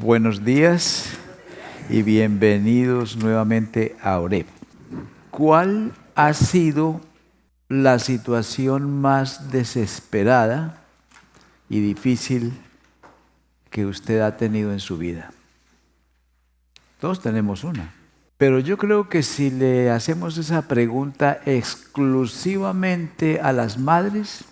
Buenos días y bienvenidos nuevamente a OREP. ¿Cuál ha sido la situación más desesperada y difícil que usted ha tenido en su vida? Todos tenemos una. Pero yo creo que si le hacemos esa pregunta exclusivamente a las madres,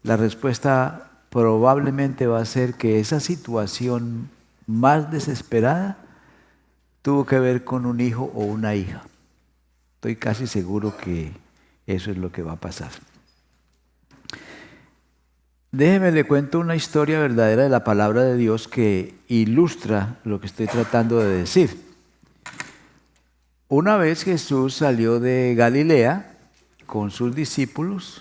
la respuesta probablemente va a ser que esa situación más desesperada tuvo que ver con un hijo o una hija. Estoy casi seguro que eso es lo que va a pasar. Déjeme le cuento una historia verdadera de la palabra de Dios que ilustra lo que estoy tratando de decir. Una vez Jesús salió de Galilea con sus discípulos.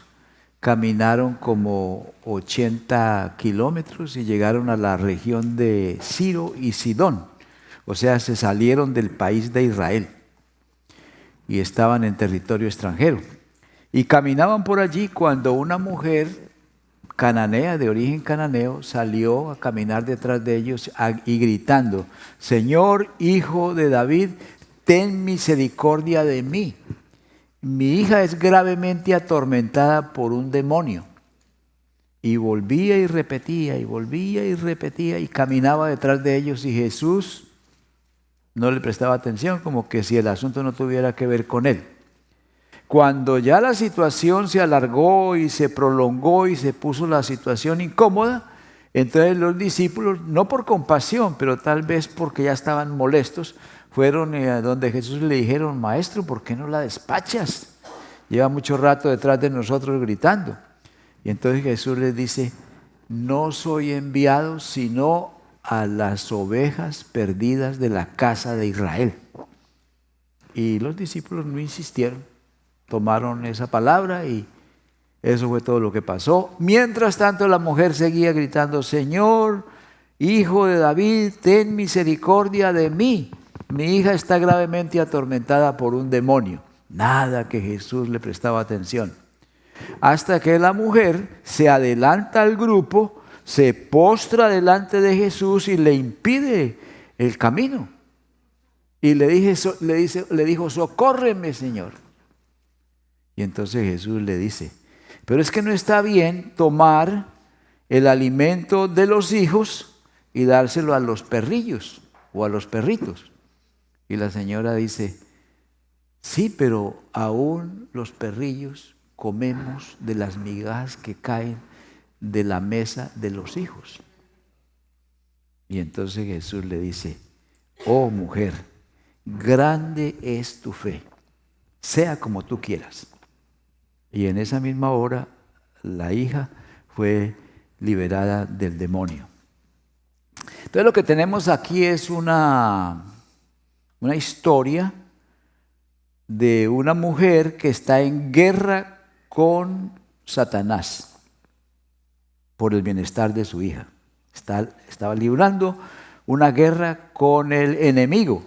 Caminaron como 80 kilómetros y llegaron a la región de Ciro y Sidón. O sea, se salieron del país de Israel y estaban en territorio extranjero. Y caminaban por allí cuando una mujer cananea, de origen cananeo, salió a caminar detrás de ellos y gritando: Señor, Hijo de David, ten misericordia de mí. Mi hija es gravemente atormentada por un demonio. Y volvía y repetía, y volvía y repetía, y caminaba detrás de ellos, y Jesús no le prestaba atención, como que si el asunto no tuviera que ver con él. Cuando ya la situación se alargó y se prolongó y se puso la situación incómoda, entonces los discípulos, no por compasión, pero tal vez porque ya estaban molestos, fueron a donde Jesús le dijeron: Maestro, ¿por qué no la despachas? Lleva mucho rato detrás de nosotros gritando. Y entonces Jesús les dice: no soy enviado sino a las ovejas perdidas de la casa de Israel. Y los discípulos no insistieron, tomaron esa palabra y eso fue todo lo que pasó. Mientras tanto la mujer seguía gritando: Señor, Hijo de David, ten misericordia de mí. Mi hija está gravemente atormentada por un demonio. Nada que Jesús le prestaba atención. Hasta que la mujer se adelanta al grupo, se postra delante de Jesús y le impide el camino. Y le dijo: socórreme, Señor. Y entonces Jesús le dice: pero es que no está bien tomar el alimento de los hijos y dárselo a los perrillos o a los perritos. Y la señora dice: sí, pero aún los perrillos comemos de las migajas que caen de la mesa de los hijos. Y entonces Jesús le dice: oh mujer, grande es tu fe, sea como tú quieras. Y en esa misma hora la hija fue liberada del demonio. Entonces lo que tenemos aquí es una historia de una mujer que está en guerra con Satanás por el bienestar de su hija. Estaba librando una guerra con el enemigo.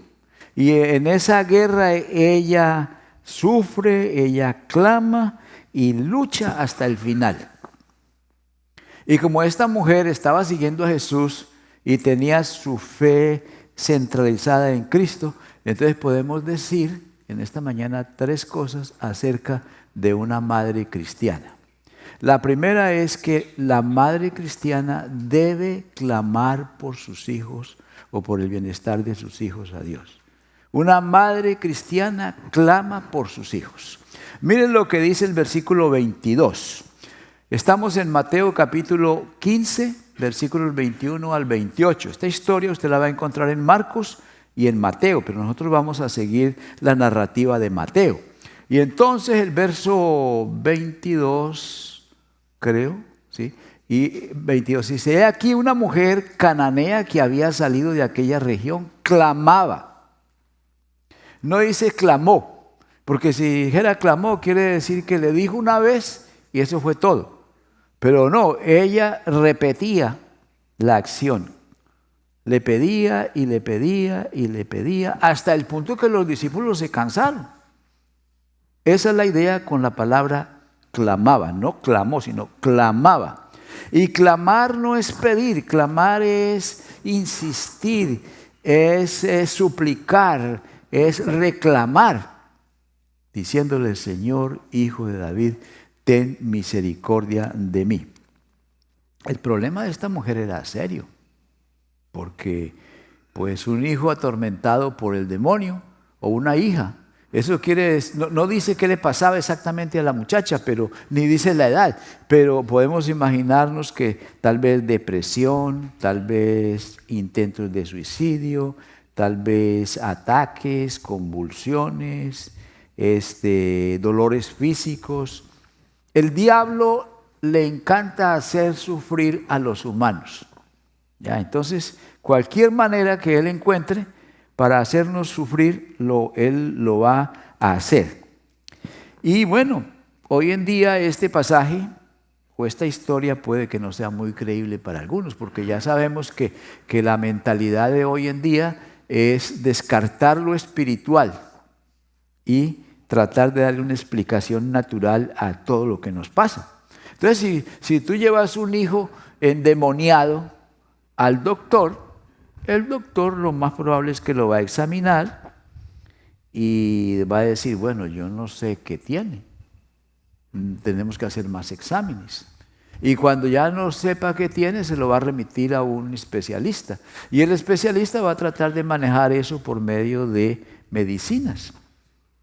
Y en esa guerra ella sufre, ella clama y lucha hasta el final. Y como esta mujer estaba siguiendo a Jesús y tenía su fe centralizada en Cristo, entonces podemos decir en esta mañana 3 cosas acerca de una madre cristiana. La primera es que la madre cristiana debe clamar por sus hijos o por el bienestar de sus hijos a Dios. Una madre cristiana clama por sus hijos. Miren lo que dice el versículo 22. Estamos en Mateo capítulo 15, versículos 21 al 28. Esta historia usted la va a encontrar en Marcos y en Mateo, pero nosotros vamos a seguir la narrativa de Mateo. Y entonces el verso 22, creo, ¿sí? Y 22 dice: he aquí una mujer cananea que había salido de aquella región, clamaba. No dice clamó, porque si dijera clamó, quiere decir que le dijo una vez y eso fue todo. Pero no, ella repetía la acción. Le pedía y le pedía y le pedía hasta el punto que los discípulos se cansaron. Esa es la idea con la palabra clamaba, no clamó, sino clamaba. Y clamar no es pedir, clamar es insistir, es suplicar, es reclamar, diciéndole: Señor, Hijo de David, ten misericordia de mí. El problema de esta mujer era serio, porque pues un hijo atormentado por el demonio o una hija, eso no dice qué le pasaba exactamente a la muchacha, pero ni dice la edad, pero podemos imaginarnos que tal vez depresión, tal vez intentos de suicidio, tal vez ataques, convulsiones, dolores físicos. El diablo le encanta hacer sufrir a los humanos. ¿Ya? Entonces, cualquier manera que él encuentre para hacernos sufrir, él lo va a hacer. Y bueno, hoy en día este pasaje o esta historia puede que no sea muy creíble para algunos, porque ya sabemos que la mentalidad de hoy en día es descartar lo espiritual y tratar de darle una explicación natural a todo lo que nos pasa. Entonces, si tú llevas un hijo endemoniado al doctor, el doctor lo más probable es que lo va a examinar y va a decir: bueno, yo no sé qué tiene, tenemos que hacer más exámenes. Y cuando ya no sepa qué tiene, se lo va a remitir a un especialista. Y el especialista va a tratar de manejar eso por medio de medicinas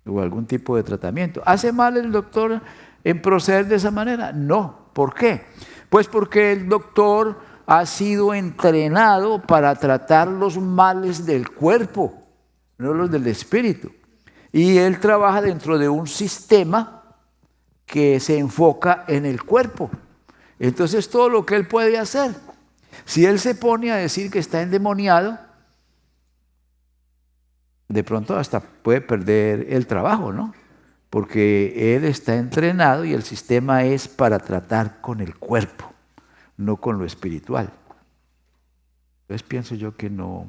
o algún tipo de tratamiento. ¿Hace mal el doctor en proceder de esa manera? No. ¿Por qué? Pues porque el doctor ha sido entrenado para tratar los males del cuerpo, no los del espíritu. Y él trabaja dentro de un sistema que se enfoca en el cuerpo. Entonces, todo lo que él puede hacer, si él se pone a decir que está endemoniado, de pronto hasta puede perder el trabajo, ¿no? Porque él está entrenado y el sistema es para tratar con el cuerpo, no con lo espiritual. Entonces pienso yo que no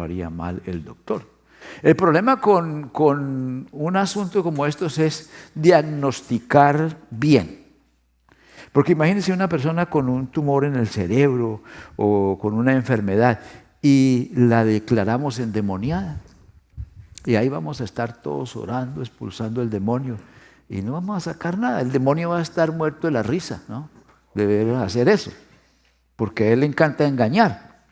haría mal el doctor. El problema con un asunto como estos es diagnosticar bien. Porque imagínense una persona con un tumor en el cerebro o con una enfermedad y la declaramos endemoniada. Y ahí vamos a estar todos orando, expulsando el demonio y no vamos a sacar nada. El demonio va a estar muerto de la risa, ¿no? Debe hacer eso, porque a él le encanta engañar.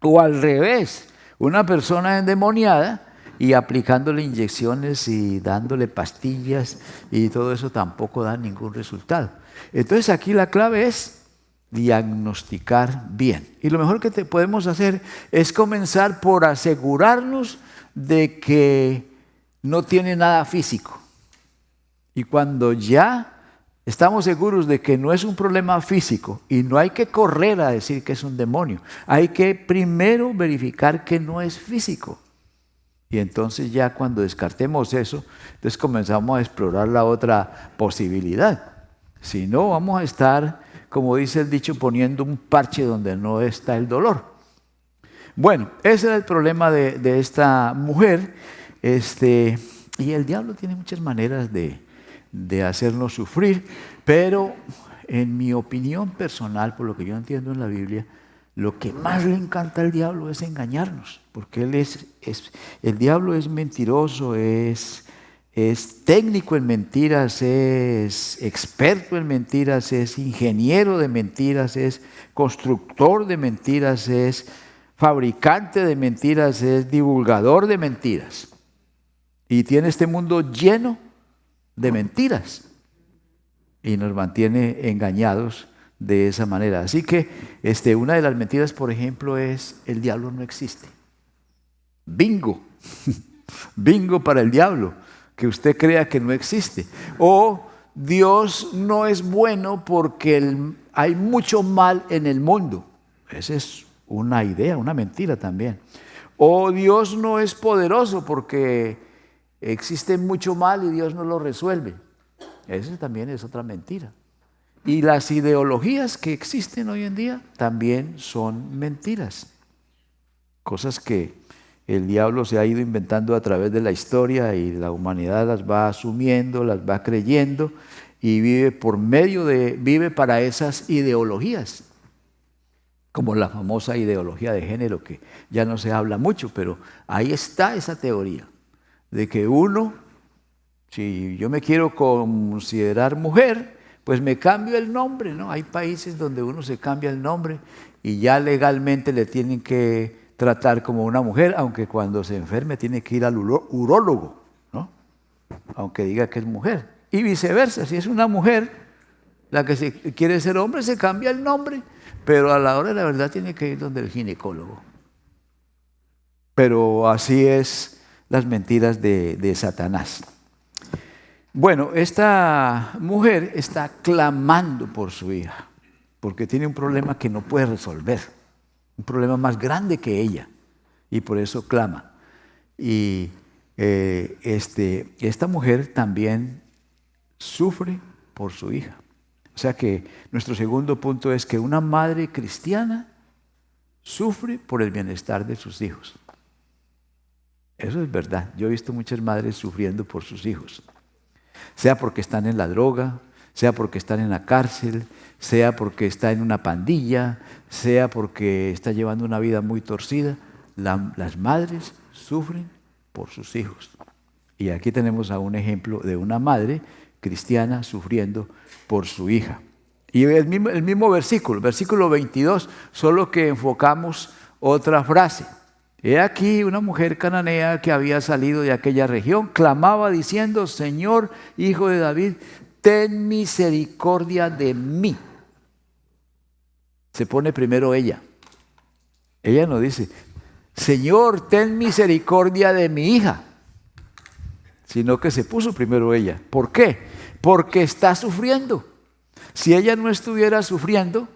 O al revés, una persona endemoniada y aplicándole inyecciones y dándole pastillas y todo eso tampoco da ningún resultado. Entonces aquí la clave es diagnosticar bien. Y lo mejor que podemos hacer es comenzar por asegurarnos de que no tiene nada físico. Y cuando ya estamos seguros de que no es un problema físico y no hay que correr a decir que es un demonio, hay que primero verificar que no es físico. Y entonces ya cuando descartemos eso, entonces comenzamos a explorar la otra posibilidad. Si no, vamos a estar, como dice el dicho, poniendo un parche donde no está el dolor. Bueno, ese era el problema de esta mujer. Y el diablo tiene muchas maneras de hacernos sufrir, pero en mi opinión personal, por lo que yo entiendo en la Biblia, lo que más le encanta al diablo es engañarnos, porque el diablo es mentiroso, es técnico en mentiras, es experto en mentiras, es ingeniero de mentiras, es constructor de mentiras, es fabricante de mentiras, es divulgador de mentiras. Y tiene este mundo lleno de mentiras y nos mantiene engañados de esa manera. Así que una de las mentiras, por ejemplo, es: el diablo no existe. Bingo. Bingo para el diablo, que usted crea que no existe. O Dios no es bueno porque hay mucho mal en el mundo. Esa es una idea, una mentira también. O Dios no es poderoso porque existe mucho mal y Dios no lo resuelve. Esa también es otra mentira. Y las ideologías que existen hoy en día también son mentiras. Cosas que el diablo se ha ido inventando a través de la historia y la humanidad las va asumiendo, las va creyendo y vive para esas ideologías, como la famosa ideología de género, que ya no se habla mucho, pero ahí está esa teoría, de que uno, si yo me quiero considerar mujer, pues me cambio el nombre, ¿no? Hay países donde uno se cambia el nombre y ya legalmente le tienen que tratar como una mujer, aunque cuando se enferme tiene que ir al urólogo, ¿no? Aunque diga que es mujer. Y viceversa, si es una mujer la que quiere ser hombre, se cambia el nombre, pero a la hora de la verdad tiene que ir donde el ginecólogo. Pero así es las mentiras de Satanás. Bueno, esta mujer está clamando por su hija, porque tiene un problema que no puede resolver, un problema más grande que ella, y por eso clama. Y esta mujer también sufre por su hija. O sea que nuestro segundo punto es que una madre cristiana sufre por el bienestar de sus hijos. Eso es verdad. Yo he visto muchas madres sufriendo por sus hijos. Sea porque están en la droga, sea porque están en la cárcel, sea porque está en una pandilla, sea porque está llevando una vida muy torcida. Las madres sufren por sus hijos. Y aquí tenemos a un ejemplo de una madre cristiana sufriendo por su hija. Y el mismo versículo 22, solo que enfocamos otra frase. He aquí una mujer cananea que había salido de aquella región, clamaba diciendo: Señor, hijo de David, ten misericordia de mí. Se pone primero ella. Ella no dice: Señor, ten misericordia de mi hija, sino que se puso primero ella. ¿Por qué? Porque está sufriendo. Si ella no estuviera sufriendo,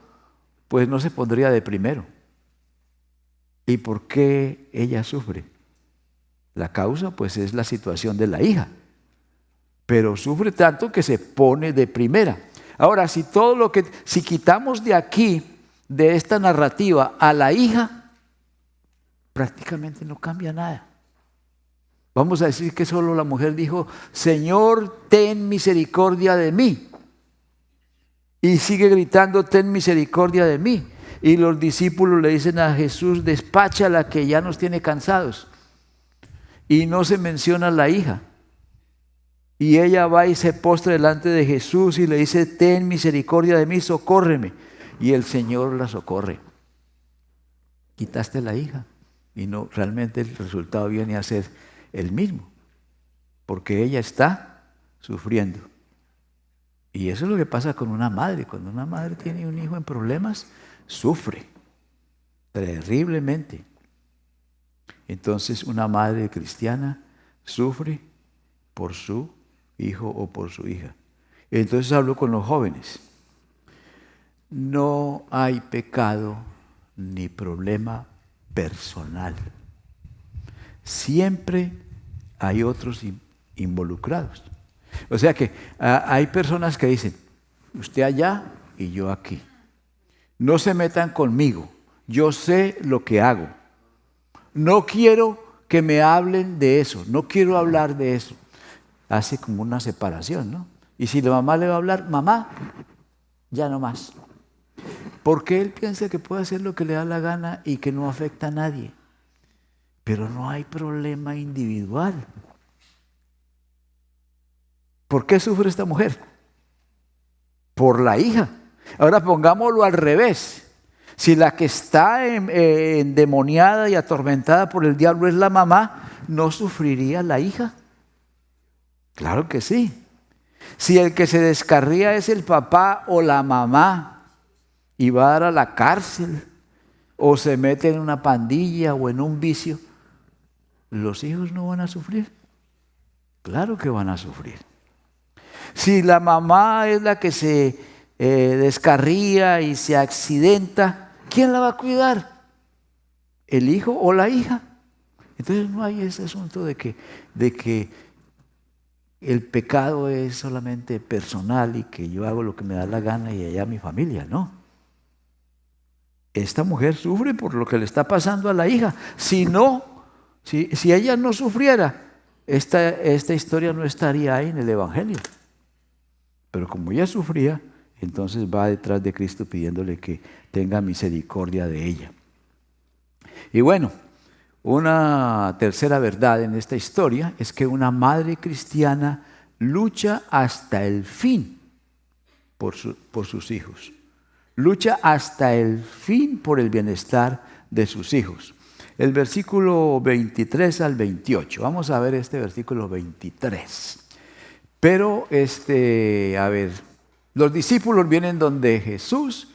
pues no se pondría de primero. ¿Y por qué ella sufre? La causa, pues, es la situación de la hija. Pero sufre tanto que se pone de primera. Ahora, si quitamos de aquí, de esta narrativa, a la hija, prácticamente no cambia nada. Vamos a decir que solo la mujer dijo: Señor, ten misericordia de mí. Y sigue gritando: ten misericordia de mí. Y los discípulos le dicen a Jesús: despáchala, que ya nos tiene cansados. Y no se menciona la hija. Y ella va y se postra delante de Jesús y le dice: ten misericordia de mí, socórreme. Y el Señor la socorre. Quitaste la hija. Y no, realmente el resultado viene a ser el mismo. Porque ella está sufriendo. Y eso es lo que pasa con una madre. Cuando una madre tiene un hijo en problemas, sufre terriblemente. Entonces una madre cristiana sufre por su hijo o por su hija. Entonces hablo con los jóvenes. No hay pecado ni problema personal. Siempre hay otros involucrados. O sea que hay personas que dicen: usted allá y yo aquí. No se metan conmigo, yo sé lo que hago. No quiero que me hablen de eso, no quiero hablar de eso. Hace como una separación, ¿no? Y si la mamá le va a hablar: mamá, ya no más. Porque él piensa que puede hacer lo que le da la gana y que no afecta a nadie. Pero no hay problema individual. ¿Por qué sufre esta mujer? Por la hija. Ahora pongámoslo al revés. Si la que está endemoniada y atormentada por el diablo es la mamá, ¿no sufriría la hija? Claro que sí. Si el que se descarría es el papá o la mamá y va a dar a la cárcel o se mete en una pandilla o en un vicio, ¿los hijos no van a sufrir? Claro que van a sufrir. Si la mamá es la que se descarría y se accidenta, ¿quién la va a cuidar? ¿El hijo o la hija? Entonces no hay ese asunto de que el pecado es solamente personal y que yo hago lo que me da la gana y allá mi familia, no. Esta mujer sufre por lo que le está pasando a la hija. Si ella no sufriera, esta historia no estaría ahí en el Evangelio. Pero como ella sufría, entonces va detrás de Cristo pidiéndole que tenga misericordia de ella. Y bueno, una tercera verdad en esta historia es que una madre cristiana lucha hasta el fin por sus hijos. Lucha hasta el fin por el bienestar de sus hijos. El versículo 23 al 28. Vamos a ver este versículo 23. Pero, a ver, los discípulos vienen donde Jesús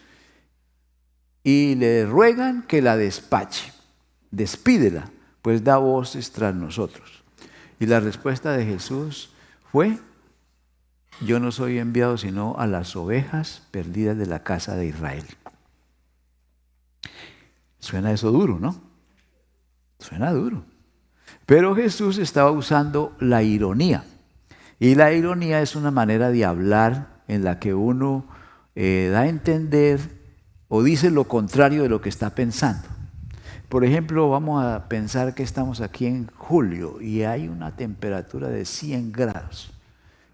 y le ruegan que la despache. Despídela, pues da voces tras nosotros. Y la respuesta de Jesús fue: yo no soy enviado sino a las ovejas perdidas de la casa de Israel. Suena eso duro, ¿no? Suena duro. Pero Jesús estaba usando la ironía. Y la ironía es una manera de hablar en la que uno da a entender o dice lo contrario de lo que está pensando. Por ejemplo, vamos a pensar que estamos aquí en julio y hay una temperatura de 100 grados.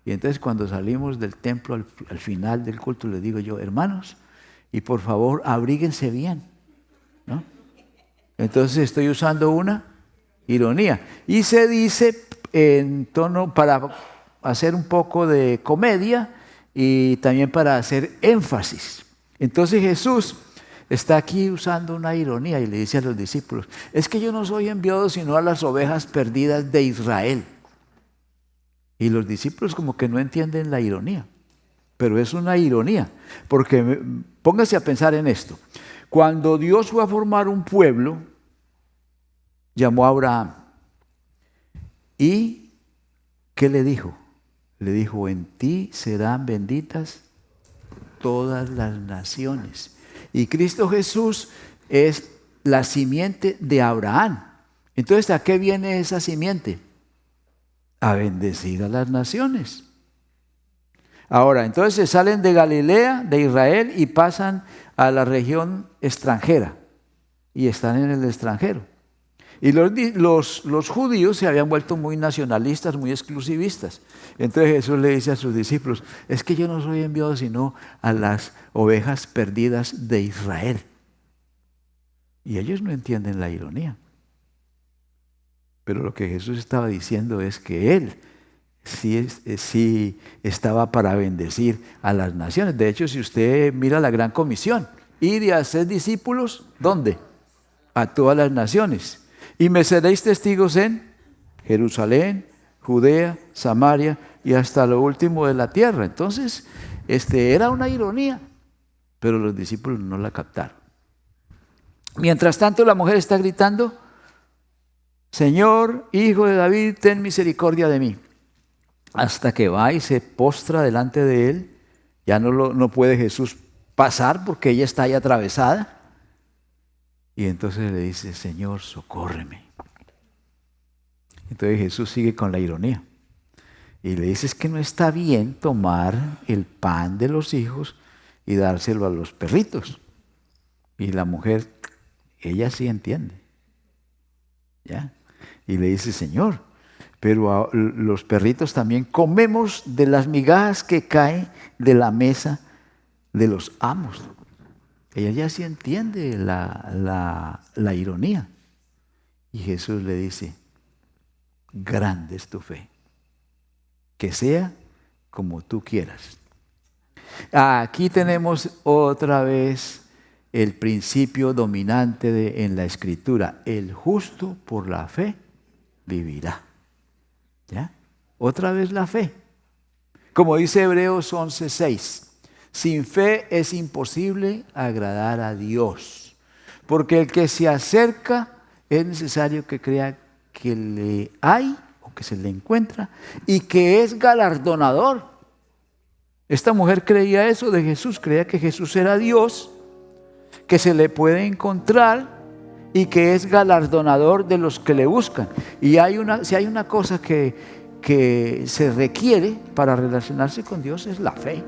Y entonces cuando salimos del templo al final del culto les digo yo: hermanos, y por favor abríguense bien, ¿no? Entonces estoy usando una ironía. Y se dice en tono para hacer un poco de comedia y también para hacer énfasis. Entonces Jesús está aquí usando una ironía y le dice a los discípulos: es que yo no soy enviado sino a las ovejas perdidas de Israel. Y los discípulos como que no entienden la ironía, pero es una ironía, porque póngase a pensar en esto. Cuando Dios fue a formar un pueblo, llamó a Abraham. ¿Y qué le dijo? Le dijo: en ti serán benditas todas las naciones. Y Cristo Jesús es la simiente de Abraham. Entonces, ¿a qué viene esa simiente? A bendecir a las naciones. Ahora, entonces salen de Galilea, de Israel, y pasan a la región extranjera. Y están en el extranjero. Y los judíos se habían vuelto muy nacionalistas, muy exclusivistas. Entonces Jesús le dice a sus discípulos: es que yo no soy enviado sino a las ovejas perdidas de Israel. Y ellos no entienden la ironía. Pero lo que Jesús estaba diciendo es que Él sí estaba para bendecir a las naciones. De hecho, si usted mira la Gran Comisión, ir y hacer discípulos, ¿dónde? A todas las naciones. Y me seréis testigos en Jerusalén, Judea, Samaria y hasta lo último de la tierra. Entonces, era una ironía, pero los discípulos no la captaron. Mientras tanto, la mujer está gritando: Señor, Hijo de David, ten misericordia de mí. Hasta que va y se postra delante de él. Ya no puede Jesús pasar porque ella está ahí atravesada. Y entonces le dice: Señor, socórreme. Entonces Jesús sigue con la ironía. Y le dice: es que no está bien tomar el pan de los hijos y dárselo a los perritos. Y la mujer, ella sí entiende. ¿Ya? Y le dice: Señor, pero los perritos también comemos de las migajas que caen de la mesa de los amos. Ella ya sí entiende la ironía. Y Jesús le dice: grande es tu fe, que sea como tú quieras. Aquí tenemos otra vez el principio dominante en la Escritura: el justo por la fe vivirá. ¿Ya? Otra vez la fe. Como dice Hebreos 11:6, sin fe es imposible agradar a Dios, porque el que se acerca es necesario que crea que le hay o que se le encuentra y que es galardonador. Esta mujer creía eso de Jesús, creía que Jesús era Dios, que se le puede encontrar y que es galardonador de los que le buscan. Y si hay una cosa que se requiere para relacionarse con Dios, es la fe.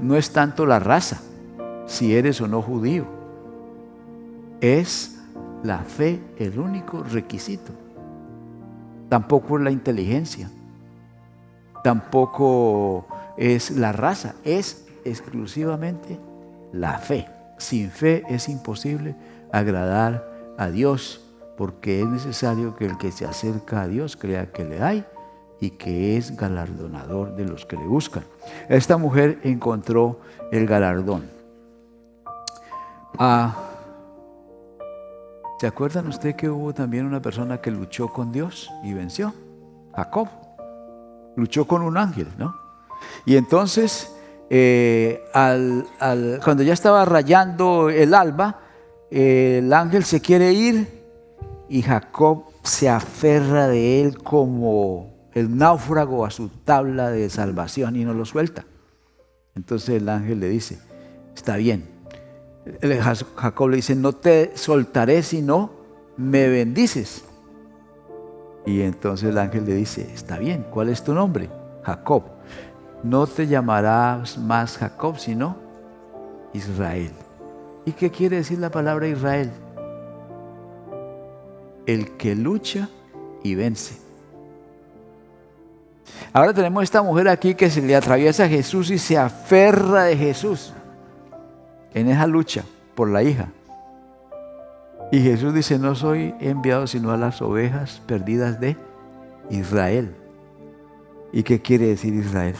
No es tanto la raza, si eres o no judío. Es la fe el único requisito. Tampoco es la inteligencia. tampoco es la raza, es exclusivamente la fe. Sin fe es imposible agradar a Dios, porque es necesario que el que se acerca a Dios crea que le hay y que es galardonador de los que le buscan. Esta mujer encontró el galardón. ¿Se acuerdan usted que hubo también una persona que luchó con Dios y venció? Jacob. Luchó con un ángel, ¿no? Y entonces, cuando ya estaba rayando el alba, el ángel se quiere ir y Jacob se aferra de él como el náufrago a su tabla de salvación y no lo suelta. Entonces el ángel le dice, está bien. Jacob le dice, no te soltaré si no me bendices. Y entonces el ángel le dice, está bien, ¿cuál es tu nombre? Jacob. No te llamarás más Jacob, sino Israel. ¿Y qué quiere decir la palabra Israel? El que lucha y vence. Ahora tenemos esta mujer aquí que se le atraviesa a Jesús y se aferra de Jesús en esa lucha por la hija. Y Jesús dice, no soy enviado sino a las ovejas perdidas de Israel. ¿Y qué quiere decir Israel?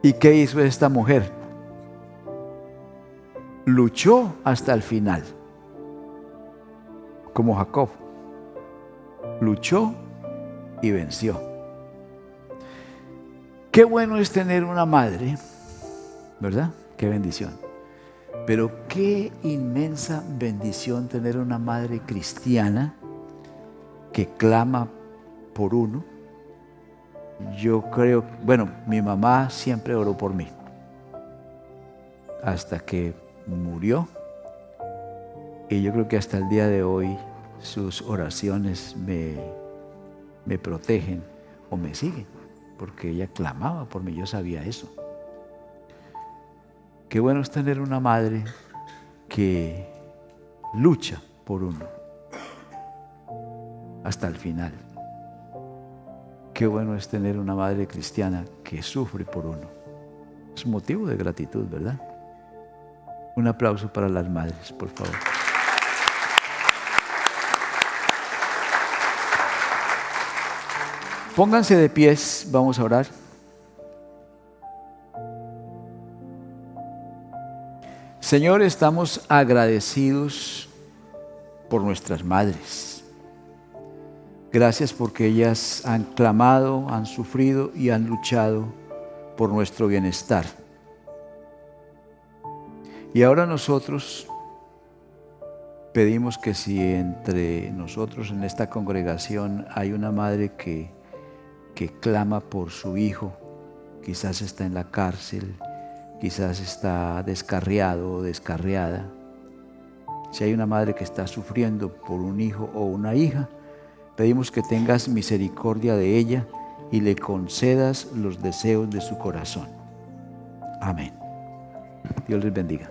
¿Y qué hizo esta mujer? Luchó hasta el final, como Jacob. Luchó y venció. Qué bueno es tener una madre, ¿verdad? Qué bendición. Pero qué inmensa bendición tener una madre cristiana que clama por uno. Yo creo, bueno, mi mamá siempre oró por mí hasta que murió, y yo creo que hasta el día de hoy sus oraciones me protegen o me siguen, porque ella clamaba por mí, yo sabía eso. Qué bueno es tener una madre que lucha por uno hasta el final. Qué bueno es tener una madre cristiana que sufre por uno. Es un motivo de gratitud, ¿verdad? Un aplauso para las madres, por favor. Pónganse de pies, vamos a orar. Señor, estamos agradecidos por nuestras madres. Gracias porque ellas han clamado, han sufrido y han luchado por nuestro bienestar. Y ahora nosotros pedimos que si entre nosotros en esta congregación hay una madre que clama por su hijo, quizás está en la cárcel, quizás está descarriado o descarriada. Si hay una madre que está sufriendo por un hijo o una hija, pedimos que tengas misericordia de ella y le concedas los deseos de su corazón. Amén. Dios les bendiga.